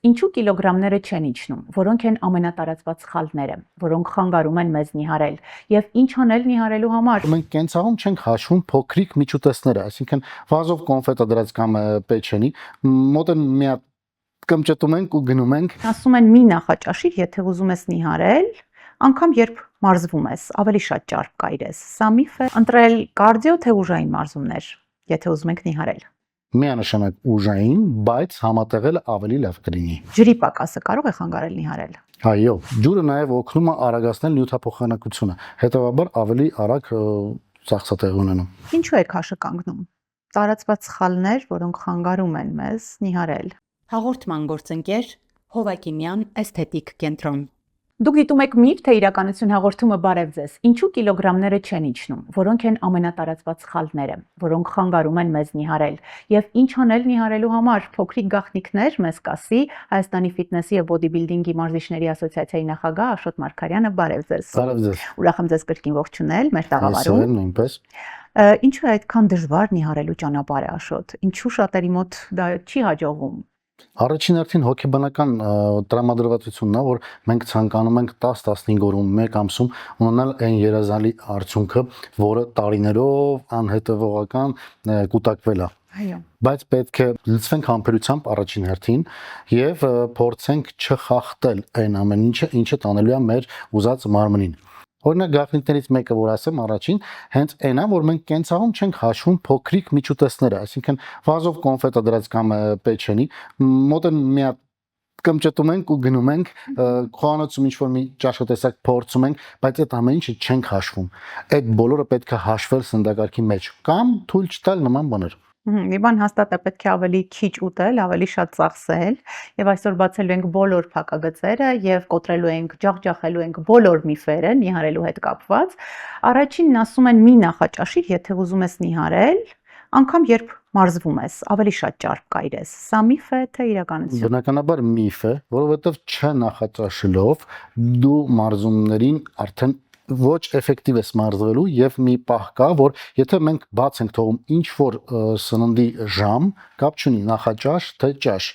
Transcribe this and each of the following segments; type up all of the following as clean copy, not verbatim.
ինչու կիլոգրամները չեն իջնում, որոնք են ամենատարածված սխալները, որոնք խանգարում են մեզ նիհարել, եւ ինչ անել նիհարելու համար։ Մենք կենցաղում չենք հաշվում փոքրիկ միջուտեսները, այսինքն վազով կոնֆետը դրած կամ պեչենի, մոտեն մի հատ կմճտում ենք ու գնում ենք։ Ասում են մի նախաճաշիր, եթե ուզում ես նիհարել, անգամ երբ մարզվում ես, ավելի շատ ճարպ կայրես։ Սա միֆ է։ Ընտրել կարդիո թե ուժային մարզումներ, եթե ուզում ենք նիհարել։ Միանշանակ ուժային, բայց համատեղել ավելի լավ կլինի։ Ջրի պակասը կարող է խանգարել նիհարել։ Այո, ջուրը նաև օգնում է արագացնել նյութափոխանակությունը, հետևաբար ավելի արագ ծախսատեղ ունենում։ Ինչու է քաշը կանգնում։ Տարածված սխալներ, որոնք խանգարում են մեզ նիհարել։ Հաղորդման գործընկեր Հովակիմյան էսթետիկ կենտրոն։ Դուք դիտում եք միֆ թե իրականություն հաղորդումը բարև ձեզ։ Ինչու կիլոգրամները չեն իջնում, որոնք են ամենատարածված սխալները, որոնք խանգարում են մեզ նիհարել, եւ ինչ անել նիհարելու համար։ Փոքրիկ գաղտնիքներ մեզ կասի Հայաստանի ֆիթնեսի եւ բոդիբիլդինգի մարզիչների ասոցիացիայի նախագահ Աշոտ Մարգարյանը։ Բարև ձեզ։ Բարև ձեզ։ Ուրախ եմ ձեզ կրկին ողջունել մեր տաղավարում։ Նույնպես։ Ինչու է այդքան դժվար նիհարելու ճանապարհը, Աշոտ։ Ինչու շատերի մոտ դա չի հաջողվում։ Առաջին հերթին հոգեբանական տրամադրվածությունն է, որ մենք ցանկանում ենք 10-15 օրում, 1 ամսում ունենալ այն երազանալի արդյունքը, որը տարիներով անհետևողական կուտակվել է։ Այո։ Բայց պետք է լցվենք համբերությամբ առաջին հերթին եւ փորձենք չխախտել այն ամեն ինչը տանելու է մեր ուզած մարմնին։ Օրինակ գաղտնիքներից մեկը, որ ասեմ առաջին, հենց այն է, որ մենք կենցաղում չենք հաշվում փոքրիկ միջուտեսները, այսինքն վազով կոնֆետը դրած կամ պեչենի, մոտեն մի հատ կմճտում ենք ու գնում ենք, խոհանոցում ինչ-որ մի ճաշատեսակ փորձում ենք, բայց այդ ամեն ինչը չենք հաշվում։ Այդ բոլորը պետք է հաշվել սննդակարգի մեջ կամ թույլ չտալ նման բաներ։ Մի բան հաստատ է, պետք է ավելի քիչ ուտել, ավելի շատ ծախսել, եւ այսօր բացելու ենք բոլոր փակագծերը եւ կոտրելու ենք, ջախջախելու ենք բոլոր միֆերը նիհարելու հետ կապված։ Առաջինն ասում են մի նախաճաշիր, եթե ուզում ես նիհարել, անգամ երբ մարզվում ես, ավելի շատ ճարպ կայրես։ Սա միֆ է թե իրականություն։ Բնականաբար միֆ է, որովհետեւ չնախաճաշելով դու մարզումներին արդեն ոչ էֆեկտիվ է մարզվելու եւ մի պահ կա, որ եթե մենք բաց ենք թողում ինչ որ սննդի ժամ, կապ չունի նախաճաշ թե ճաշ,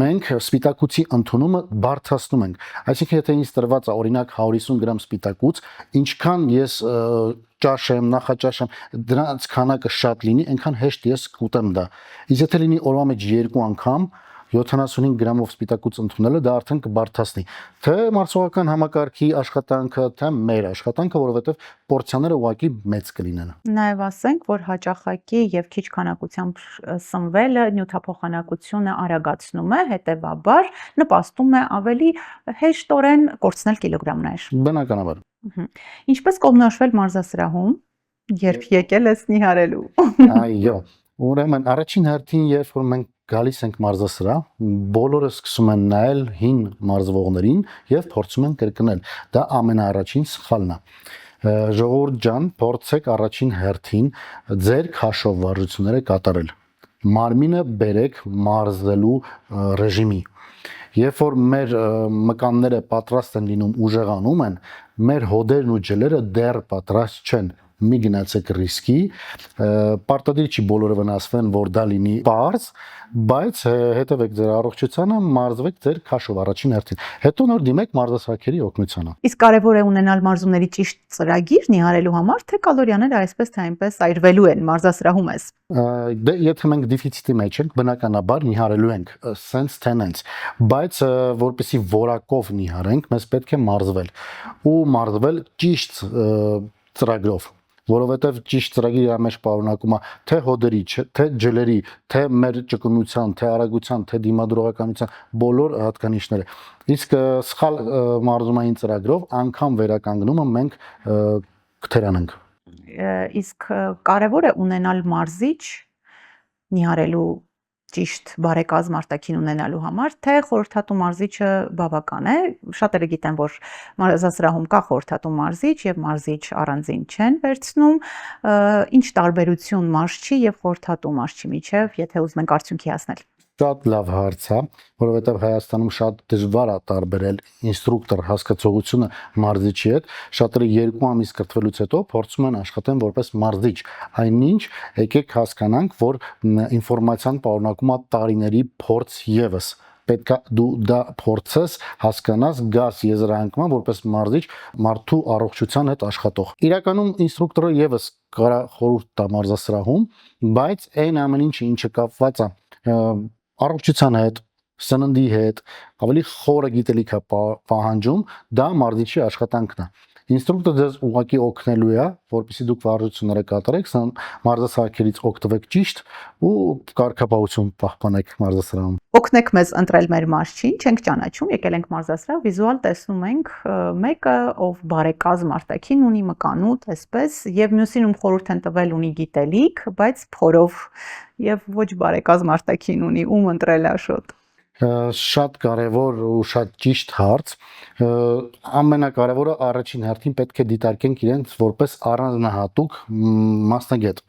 մենք սպիտակուցի ընդունումը բարդացնում ենք։ Այսինքն եթե ինձ տրված է օրինակ 150 գրամ սպիտակուց, ինչքան ես ճաշեմ, նախաճաշեմ, դրանց քանակը շատ լինի, այնքան հեշտ ես կուտեմ դա։ Իսկ եթե լինի օրվա մեջ 2 անգամ 75 գրամով սպիտակուց ընդունելը դա արդեն կբարդացնի թե մարսողական համակարգի աշխատանքը, թե մեր աշխատանքը, որովհետև պորցիաները ուղղակի մեծ կլինեն։ Նաև ասենք, որ հաճախակի եւ քիչ քանակությամբ սնվելը նյութափոխանակությունը արագացնում է, հետեւաբար նպաստում է ավելի հեշտորեն կորցնել կիլոգրամներ։ Բնականաբար։ Ինչպես կողմնորոշվել մարզասրահում, երբ եկել ես նիհարելու։ Այո, ուրեմն առաջին հերթին, երբ որ մենք գալիս ենք մարզասրահ, բոլորը սկսում են նայել հին մարզվողներին եւ փորձում են կրկնել։ Դա ամենաառաջին սխալն է։ Ժողովուրդ ջան, փորձեք առաջին հերթին ձեր քաշով վարժությունները կատարել։ Մարմինը բերեք մարզելու ռեժիմի։ Երբ որ մեր մկանները պատրաստ են լինում ուժեղանում են, մեր հոդերն ու ջլերը դեռ պատրաստ չեն։ Մի գնացեք ռիսկի, պարտադիր չի բոլորը վնասվեն, որ դա լինի պարզ, բայց հետևեք ձեր առողջությանը, մարզվեք ձեր քաշով առաջին հերթին։ Հետո նոր դիմեք մարզասարքերի օգնությանը։ Իսկ կարևոր է ունենալ մարզումների ճիշտ ծրագիր նիհարելու համար, թե կալորիաները այսպես թե այնպես այրվելու են մարզասրահում ես։ Դե եթե մենք դեֆիցիտի մեջ ենք, բնականաբար նիհարելու ենք, sense tenants, բայց որպեսզի որակով նիհարենք, մեզ պետք է մարզվել ու մարզվել ճիշտ ծրագրով, որովհետև ճիշտ ծրագիրը մեջ պարունակում է թե հոդերի, թե ջլերի, թե մեր ճկունության, թե արագության, թե դիմադրողականության բոլոր հատկանիշները։ Իսկ սխալ մարզումային ծրագրով անգամ վերականգնումը մենք կթերանանք։ Իսկ կարևոր է ունենալ մարզիչ նիհարելու ճիշտ բարեկազմ արտաքին ունենալու համար, թե խորհրդատու մարզիչը բավական է։ Շատերը գիտեն, որ մարզասրահում կա խորհրդատու մարզիչ եւ մարզիչ առանձին չեն վերցնում։ Ինչ տարբերություն մարզչի եւ խորհրդատու մարզչի միջեւ, եթե ուզում ենք արդյունքի հասնել։ Շատ լավ հարց է, որովհետև Հայաստանում շատ դժվար է տարբերել ինստրուկտոր հասկացողությունը մարզիչի հետ։ Շատերը 2 ամիս կրթվելուց հետո փորձում են աշխատեն որպես մարզիչ։ Այնինչ, եկեք հասկանանք, որ ինֆորմացիան պարունակում է տարիների փորձ եւս։ պետքա դու դա փորձես, հասկանաս, գաս եզրահանգման որպես մարզիչ մարդու առողջության հետ աշխատող։ Իրականում ինստրուկտորը եւս կարա խորհուրդ տա մարզասրահում, բայց այն ամեն ինչը կապված է առողջության հետ, սննդի հետ, ավելի խորը գիտելիք է պահանջում, դա մարզիչի աշխատանքն է։ Ինստրուկտորը ձեզ ուղղակի օգնելու է, որպեսզի դուք վարժությունները կատարեք, մարզասարքերից օգտվեք ճիշտ ու կարգապահություն պահպանեք մարզասրահում։ Օգնեք մեզ ընտրել մեր մարզչին, չենք ճանաչում, եկել ենք մարզասրահ, վիզուալ տեսնում ենք մեկը, ով բարեկազմ արտաքին ունի, մկանուտ, այսպես, եւ մյուսին ում խորհուրդ են տվել ունի գիտելիք, բայց փորով եւ ոչ բարեկազմ արտաքին ունի, ում ընտրել աշոտ։ Շատ կարևոր ու շատ ճիշտ հարց։ Ամենակարևորը առաջին հերթին պետք է դիտարկենք իրենց որպես առանձնահատուկ մասնագետ։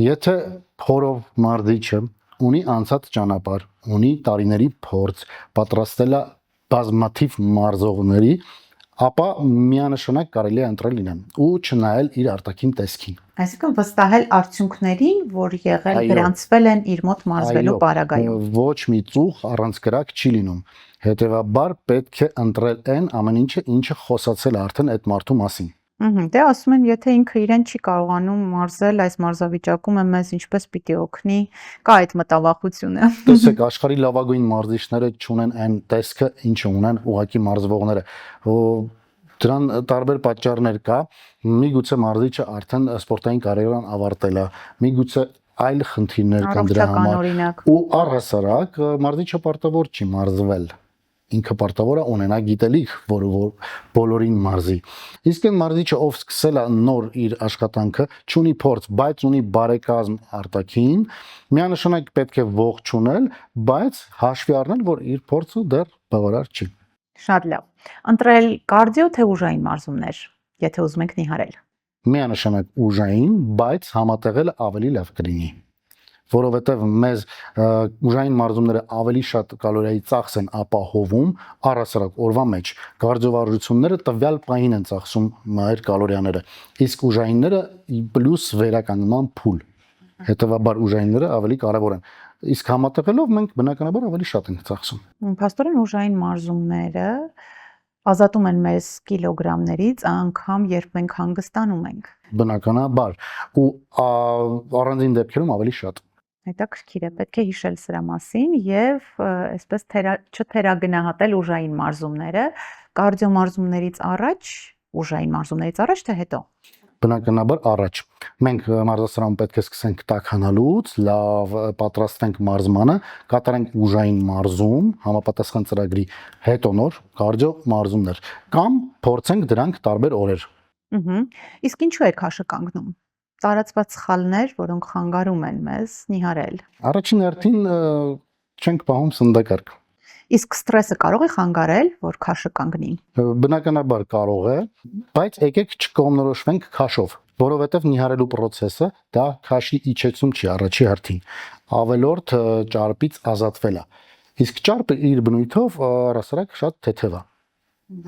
Եթե փորով մարզիչը ունի անցած ճանապարհ, ունի տարիների փորձ, պատրաստել է բազմաթիվ մարզողների, ապա միանշանակ կարելի է ընտրել իրեն ու չնայել իր արտաքին տեսքին։ Այսինքն վստահել արդյունքներին, որ եղել գրանցվել են իր մոտ մարզվելու պարագայում։ Ոչ մի ծուխ առանց կրակ չի լինում։ Հետևաբար պետք է ընտրել այն ամեն ինչը խոսացել է արդեն այդ մարդու մասին։ Դե ասում են, եթե ինքը իրեն չի կարողանում մարզել այս մարզավիճակում, մեզ ինչպես պիտի օգնի, կա այդ մտավախությունը։ Տեսեք, աշխարհի լավագույն մարզիչները չունեն այն տեսքը, ինչը ունեն ուղղակի մարզվողները։ Դրան տարբեր պատճառներ կա։ Միգուցե մարզիչը արդեն սպորտային կարիերան ավարտել է, միգուցե այլ խնդիրներ կան դրա համար։ Ու առհասարակ մարզիչը պարտավոր չի մարզվել։ Ինքը պարտավոր է ունենա գիտելիք, որը բոլորին մարզի։ Իսկ այն մարզիչը, ով սկսել է նոր իր աշխատանքը, չունի փորձ, բայց ունի բարեկազմ արտաքին, միանշանակ պետք է ողջունել, բայց հաշվի առնել, որ իր փորձը դեռ բավարար չի։ Շատ լավ։ Ընտրել կարդիո թե ուժային մարզումներ, եթե ուզում եք նիհարել։ Միանշանակ ուժային, բայց համատեղելը ավելի լավ կլինի, որովհետև մեզ ուժային մարզումները ավելի շատ կալորիայի ծախս են ապահովում առհասարակ օրվա մեջ։ Կարդիովարժությունները տվյալ պահին են ծախսում մեր կալորիաները, իսկ ուժայինները պլյուս վերականգնման փուլ։ Հետևաբար ուժայինները ավելի կարևոր են։ Իսկ համատեղելով մենք բնականաբար ավելի շատ ենք ծախսում։ Փաստորեն ուժային մարզումները ազատում են մեզ կիլոգրամներից, անգամ երբ մենք հանգստանում ենք։ Բնականաբար ու առանձին դեպքերում ավելի շատ։ Հետաքրքիր է, պետք է հիշել սրա մասին եւ այսպես չթերագնահատել ուժային մարզումները, կարդիո մարզումներից առաջ, ուժային մարզումներից առաջ թե հետո։ Բնականաբար առաջ։ Մենք մարզասրահում պետք է սկսենք տաքանալուց, լավ պատրաստենք մարզմանը, կատարենք ուժային մարզում, համապատասխան ծրագրի հետո նոր կարդիո մարզումներ կամ փորձենք դրանք տարբեր օրեր։ Իսկ ինչու է քաշը կանգնում։ Տարածված սխալներ, որոնք խանգարում են մեզ նիհարել։ Առաջին հերթին չենք պահում սննդակարգ։ Իսկ ստրեսը կարող է խանգարել, որ քաշը կանգնի։ Բնականաբար կարող է, բայց եկեք չկողմնորոշվենք քաշով, որովհետև նիհարելու process-ը դա քաշի իջեցում չի առաջի հերթին։ Ավելորդ ճարպից ազատվել է։ Իսկ ճարպը իր բնույթով առհասարակ շատ թեթև է։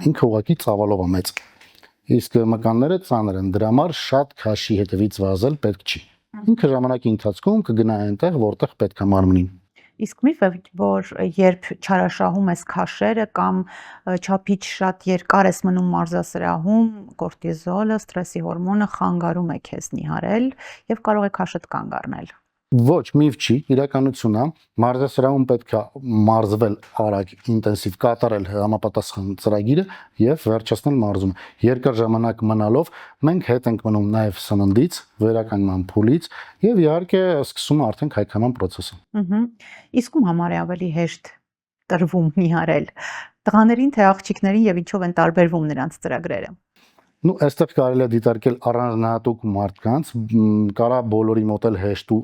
Ինքը ուղղակի ծավալով է մեծ։ Իսկ մկանները ծանր են, դրա համար շատ քաշի հետևից վազել պետք չի։ Ինքը ժամանակի ընթացքում կգնա այնտեղ, որտեղ պետք է մարմնին։ Իսկ միֆ է, որ երբ չարաշահում ես քաշերը կամ չափից շատ երկար ես մնում մարզասրահում, կորտիզոլը, ստրեսի հորմոնը խանգարում է քեզ նիհարել եւ կարող է քաշդ կանգ առնել։ Ոչ, միֆ չի, իրականություն է, մարզասրահում պետք է մարզվել արագ, ինտենսիվ, կատարել համապատասխան ծրագիրը եւ վերջացնել մարզումը։ Երկար ժամանակ մնալով մենք հետ ենք մնում նաեւ սննդից, վերականգնման փուլից եւ իհարկե սկսում արդեն քայքայման process-ը։ Իսկ ում համար է ավելի հեշտ տրվում նիհարել։ Տղաներին թե աղջիկներին եւ ինչով են տարբերվում նրանց ծրագրերը։ Այստեղ կարելի է դիտարկել առանձնահատուկ մարդկանց, կարա բոլորի մոտ էլ հեշտ ու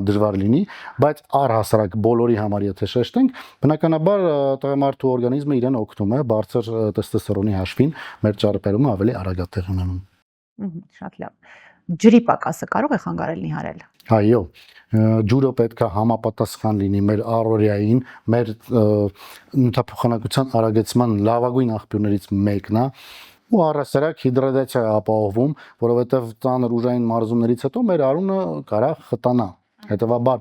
դժվար լինի, բայց առհասարակ բոլորի համար եթե շեշտենք, բնականաբար տղամարդու օրգանիզմը իրեն օգնում է բարձր տեստոստերոնի հաշվին մեր ճարպերումը ավելի արագ է տեղի ունենում։ Շատ լավ։ Ջրի պակասը կարող է խանգարել նիհարել։ Այո, ջուրը պետք է համապատասխան լինի մեր առօրյային, մեր նյութափոխանակության արագեցման լավագույն աղբյուրներից մեկն է։ Ու առհասարակ հիդրատացիա է ապահովում, որովհետև ծանր ուժային մարզումներից հետո մեր արունը կարա խտանա։ Հետևաբար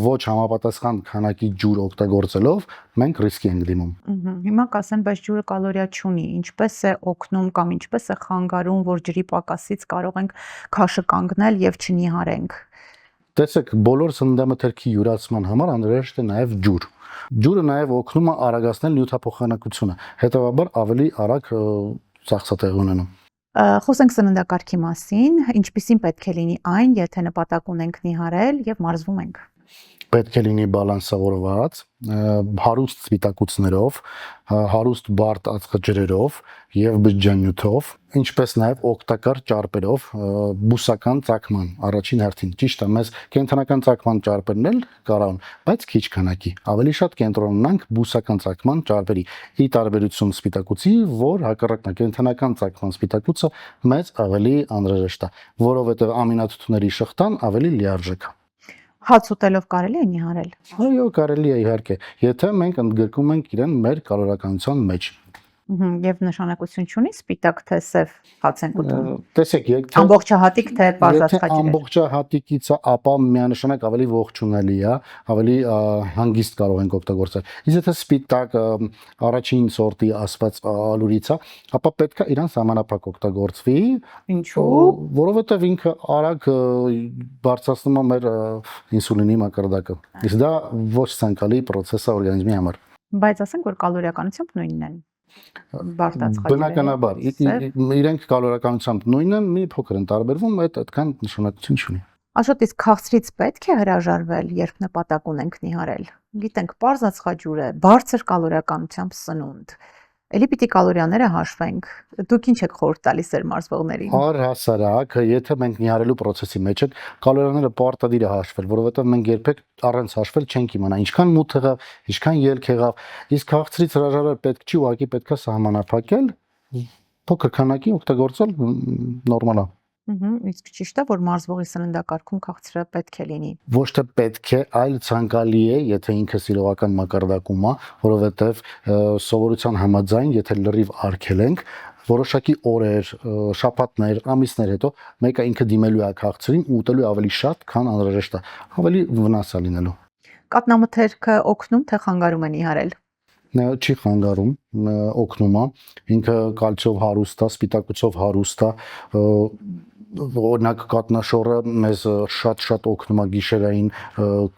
ոչ համապատասխան քանակի ջուր օգտագործելով մենք ռիսկի ենք դիմում։ Հիմա կասեն, բայց ջուրը կալորիա չունի, ինչպես է օգնում կամ ինչպես է խանգարում, որ ջրի պակասից կարող ենք քաշը կանգնել եւ չնիհարենք։ Տեսեք, բոլոր սննդամթերքի յուրացման համար անհրաժեշտ է նաև ջուր։ Ջուրը նաև օգնում է արագացնել նյութափոխանակությունը, հետևաբար ավելի արագ ծախսատեղ ունենում։ Խոսենք սննդակարգի մասին, ինչպիսին պետք է լինի այն, եթե նպատակ ունենք նիհարել եւ մարզվում ենք։ Պետք է լինի բալանսավորված, հարուստ սպիտակուցներով, հարուստ բարդ ածխաջրերով եւ բջջանյութով, ինչպես նաեւ օգտակար ճարպերով, բուսական ծագման առաջին հերթին։ Ճիշտ է, մեզ կենտրոնական ծագման ճարպերն էլ կարան, բայց քիչ քանակի։ Ավելի շատ կենտրոնանանք բուսական ծագման ճարպերի՝ ի տարբերություն սպիտակուցի, որ հակառակն է, կենտրոնական ծագման սպիտակուցը մեծ ավելի անհրաժեշտ է, որովհետեւ ամինաթթուների շղթան ավելի լիարժեք է։ Հաց ուտելով կարելի է նիհարել։ Այո, կարելի է իհարկե, եթե մենք ընդգրկում ենք իրեն մեր կալորականության մեջ։ Եվ նշանակություն չունի սպիտակ թե սև հաց ենք ուտում։ Տեսեք, եթե Ամբողջահատիկ թե բարձրացած եթե ամբողջահատիկից է, ապա միանշանակ ավելի ողջունելի է, ավելի հանգիստ կարող ենք օգտագործել։ Իսկ եթե սպիտակ առաջին սորտի ասված ալուրից է, ապա պետք է իրան սահմանափակ օգտագործվի։ Ինչու՞։ Որովհետև ինքը արագ բարձրացնում է մեր ինսուլինի մակարդակը։ Իսկ դա ոչ ցանկալի process է օրգանիզմի համար։ Բայց ասենք, որ կալորիականությամբ նույնն են։ Բարձրացած։ Բնականաբար, իրենք կալորականությամբ նույնն են, մի փոքր են տարբերվում, այդքան նշանակություն չունի։ Աշոտ, իսկ քաղցրից պետք է հրաժարվել, երբ նպատակ ունենք նիհարել։ Գիտենք, պարզ ածխաջուր է, բարձր կալորիականությամբ սնունդ։ Էլի պիտի կալորիաները հաշվենք։ Դուք ինչ եք խորհուրդ տալիս ձեր մարզվողներին։ Առհասարակ, եթե մենք նիհարելու process-ի մեջ ենք, կալորիաները պարտադիր է հաշվել, որովհետև մենք երբեք առանց հաշվել չենք իմանա ինչքան մութ եղավ, ինչքան ելք եղավ, իսկ քաղցրից հրաժարվել պետք չի, ուղղակի պետք է սահմանափակել, փոքր քանակի օգտագործել նորմալ է։ Իսկ ճիշտ է, որ մարզվողի սննդակարգում քաղցրը պետք է լինի։ Ոչ թե պետք է, այլ ցանկալի է, եթե ինքը սիրողական մակարդակում է, որովհետև սովորության համաձայն, եթե լրիվ արգել ենք, որոշակի օրեր, շաբաթներ, ամիսներ հետո մեկը ինքը դիմելու է քաղցրին ու ուտելու ավելի շատ, քան անհրաժեշտ է, ավելի վնաս է լինելու։ Կաթնամթերքը օգնում թե խանգարում է նիհարել։ Չի խանգարում, օգնում է, ինքը կալցիով հարուստ է, սպիտակուցով հարուստ է, օրինակ կատնաշորը մեզ շատ օգնում է գիշերային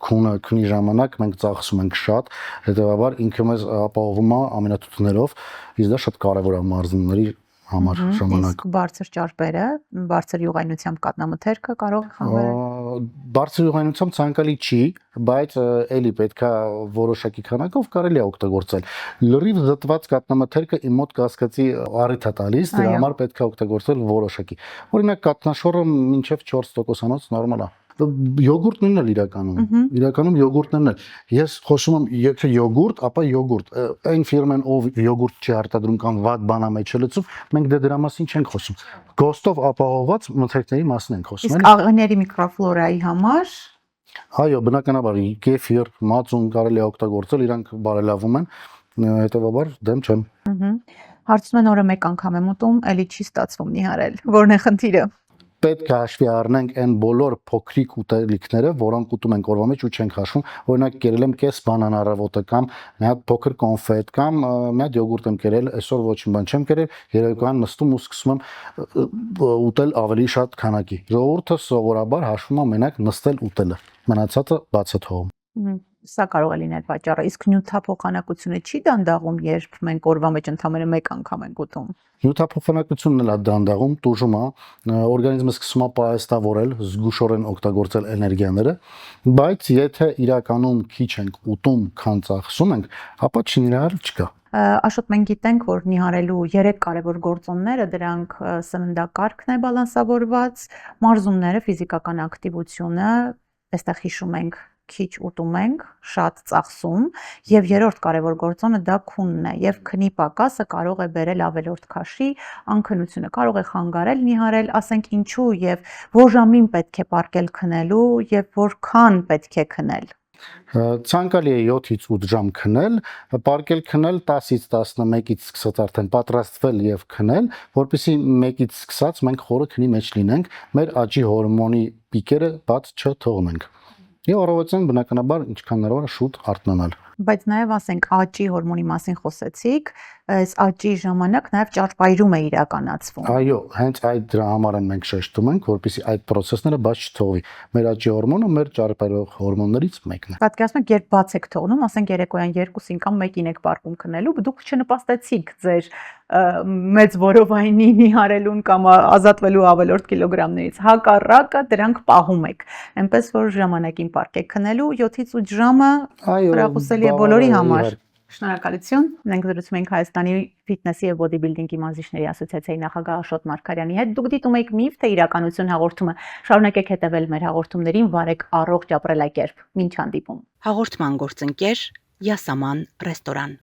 քունի ժամանակ, մենք ծախսում ենք շատ, հետևաբար ինքը մեզ ապահովում է ամինաթթուներով, իսկ դա շատ կարևոր է մարզումների համար ժամանակ։ Իսկ բարձր ճարպերը, բարձր յուղայնությամբ կատնամթերքը կարող է խանգարել։ Բարձր յուղայնությամբ ցանկալի չի, բայց էլի պետքա որոշակի քանակով կարելի է օգտագործել։ Լրիվ զտված կատնամթերքը իմ մոտ կասկածի առիթ է տալիս, դրա համար պետքա օգտագործել որոշակի։ Օրինակ կատնաշորը մինչև 4%-անոց նորմալ է։ Յոգուրտն էլ իրականում յոգուրտն էլ։ Ես խոսում եմ, եթե յոգուրտ, ապա յոգուրտ։ Այն ֆիրմեն, ով յոգուրտ չի արտադրում կամ վատ բան է մեջ լցում, մենք դրա մասին չենք խոսում։ Գոստով ապահովված մթերքների մասին ենք խոսում։ Իսկ աղիների միկրոֆլորայի համար այո, բնականաբար կեֆիր, մածուն կարելի է օգտագործել, իրանք բարելավում են, հետևաբար դեմ չեմ։ Հարցնում են օրը մեկ անգամ եմ ուտում, էլի չի ստացվում նիհարել։ Որն է խնդիրը։ Պետք է հաշվի առնենք այն բոլոր փոքրիկ ուտելիքները, որոնք ուտում ենք օրվա մեջ ու չենք հաշվում, օրինակ կերել եմ կես բանան առավոտը կամ մի հատ փոքր կոնֆետ կամ մի հատ յոգուրտ եմ կերել, այսօր ոչինչ բան չեմ կերել, երեկոյան նստում ու սկսում եմ ուտել ավելի շատ քանակի։ Ժողովուրդը սովորաբար հաշվում է մենակ նստել ուտելը, մնացածը բաց է թողում։ Սա կարող է լինել պատճառը, իսկ նյութափոխանակությունը չի դանդաղում, երբ մենք օրվա մեջ ընդամենը մեկ անգամ ենք ուտում։ Նյութափոխանակությունն էլ է դանդաղում, տուժում է, օրգանիզմը սկսում է պահեստավորել, զգուշորեն օգտագործել էներգիաները, բայց եթե իրականում քիչ ենք ուտում, քան ծախսում ենք, ապա չնիհարել չկա։ Աշոտ, մենք գիտենք, որ նիհարելու 3 կարևոր գործոնները, դրանք սննդակարգն է բալանսավորված, մարզումները, ֆիզիկական ակտիվությունը, այստեղ հիշում ենք քիչ ուտում ենք, շատ ծախսում, եւ երրորդ կարևոր գործոնը դա քունն է, եւ քնի պակասը կարող է բերել ավելորդ քաշի, անքնությունը կարող է խանգարել նիհարել, ասենք ինչու եւ որ ժամին պետք է պարկել քնելու եւ որքան պետք է քնել։ Ցանկալի է 7-ից 8 ժամ քնել, պարկել քնել 10-ից 11-ից սկսած արդեն պատրաստվել եւ քնել, որպեսզի 1-ից սկսած մենք խորը քնի մեջ լինենք, մեր աճի հորմոնի պիկերը բաց չթողնենք։ Եվ առավոտյան բնականաբար ինչքան հնարավոր է շուտ արթնանալ։ Բայց նաև ասենք աճի հորմոնի մասին խոսեցիք, այս աճի ժամանակ նաև ճարպայրում է իրականացվում։ Այո, հենց այդ դրա համար են մենք շեշտում ենք, որպեսզի այդ process-ները բաց չթողվի։ Մեր աճի հորմոնը մեր ճարպայրող հորմոններից մեկն է։ Պատկերացնում եք, երբ բաց եք թողնում, ասենք երեկոյան 2-ին կամ 1-ին եք պարկում քնելու, դուք չնպաստեցիք ձեր մեծ որովայնի նիհարելուն կամ ազատվելու ավելորդ կիլոգրամներից։ Հակառակը դրանք պահում եք։ Այնպես որ ժամանակին պարկեք քնելու 7-ից 8 ժամը հրախուսելի է բոլորի համար։ Շնորհակալություն։ Մենք զրուցում ենք Հայաստանի ֆիթնեսի եւ բոդիբիլդինգի մարզիչների ասոցիացիայի նախագահ Աշոտ Մարգարյանի հետ։ Դուք դիտում եք Միֆ թե իրականություն հաղորդումը։ Շարունակեք հետևել մեր հաղորդումներին, վարեք առողջ ապրելակերպ։ Մինչ հանդիպում։ Հաղորդման գործընկեր Յասաման ռեստորան։